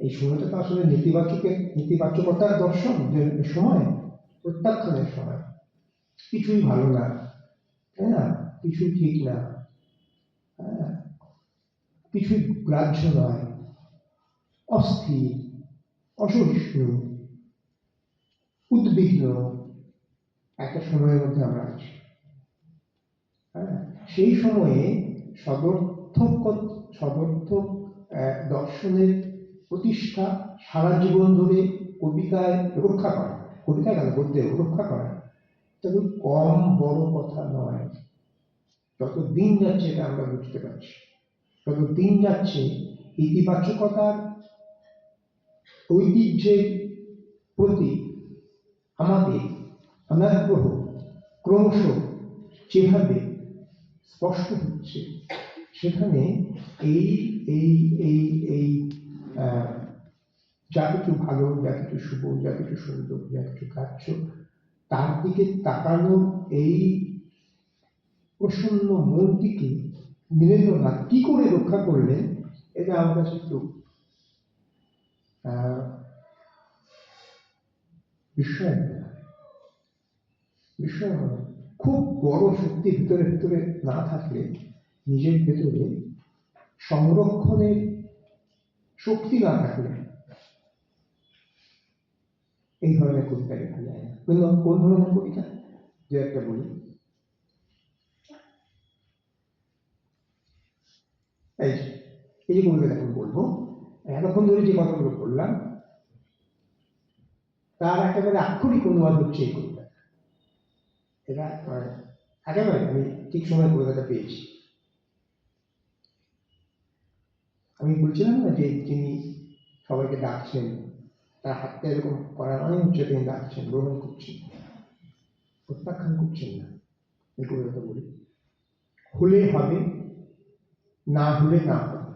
এই সময়টা তো আসলে নেতিবাচকতার দর্শন, যে সময় প্রত্যাখ্যানের সময়, কিছুই ভালো না, তাই না, কিছুই ঠিক না, হ্যাঁ, কিছুই গ্রাহ্য নয়, অস্থির, অসহিষ্ণু, উদ্বিগ্ন একটা সময়ের মধ্যে আমরা আছি। হ্যাঁ, সেই সময়ে সদর্থক দর্শনের প্রতিষ্ঠা সারা জীবন ধরে কবিতায় রক্ষা করা, কবিতায় কেন, গদ্যে রক্ষা করা, তবে কম বড় কথা নয়। যত দিন যাচ্ছে এটা আমরা বুঝতে পারছি, যত দিন যাচ্ছে ইতিবাচকতার ঐতিহ্যের প্রতি আমাদের অনাগ্রহ ক্রমশ যেভাবে স্পষ্ট হচ্ছে, সেখানে এই এই এই এই যা কিছু ভালো, যা কিছু শুভ, যা কিছু সুন্দর, যা কিছু গ্রাহ্য, তার দিকে তাকানো এই প্রসন্ন মনটিকে নীরেন্দ্রনাথ কি করে রক্ষা করলেন, এটা আমার কাছে একটু বিস্ময় মনে। খুব বড় শক্তি ভিতরে ভিতরে না থাকলে, নিজের ভেতরে সংরক্ষণের শক্তি না থাকলে এই ধরনের কবিতা লেখা যায় না। কোন ধরনের কবিতা, যে একটা বলি, এই যে কবিতা এখন বলবো, এতক্ষণ ধরে যে কথাগুলো বললাম তার একেবারে আক্ষরিক অনুবাদ হচ্ছে এই কবিতা। এটা একেবারে আমি ঠিক সময় কবিতাটা পেয়েছি। আমি বলছিলাম না যে তিনি সবাইকে ডাকছেন, তার হাতটা এরকম করার মানে হচ্ছে তিনি ডাকছেন, গ্রহণ করছেন, প্রত্যাখ্যান করছেন না। এই কবিতাটা বলি, হলে হবে, না হলে না হবে।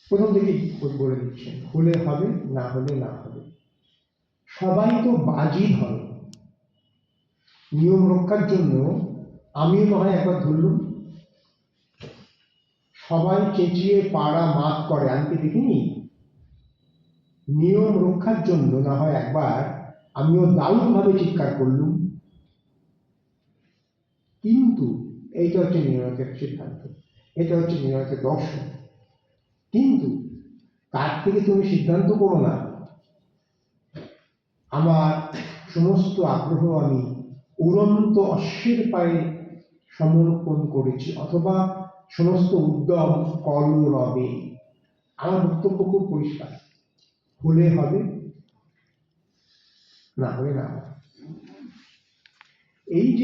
প্রথম থেকেই বলে দিচ্ছেন, হলে হবে, না হলে না হবে। সবাই তো বাজি ধরে, নিয়ম রক্ষার জন্য আমিও না হয় একবার ধরলুম। সবাই চেঁচিয়ে পাড়া মাত করে, আমি কি দেখিনি? নিয়ম রক্ষার জন্য না হয় একবার আমিও দারুণভাবে চিৎকার করলুম। কিন্তু এইটা হচ্ছে নির্ণয়ের সিদ্ধান্ত, এটা হচ্ছে নির্ণয়ের দর্শন। কিন্তু তার থেকে তুমি সিদ্ধান্ত করো না আমার সমস্ত আগ্রহ আমি উড়ন্ত অশ্বের পায়ে সমর্পণ করেছি, অথবা সমস্ত উদ্যম কলরবে। আমার বক্তব্য খুব পরিষ্কার, হলে হবে, না হলে না হবে। এই যে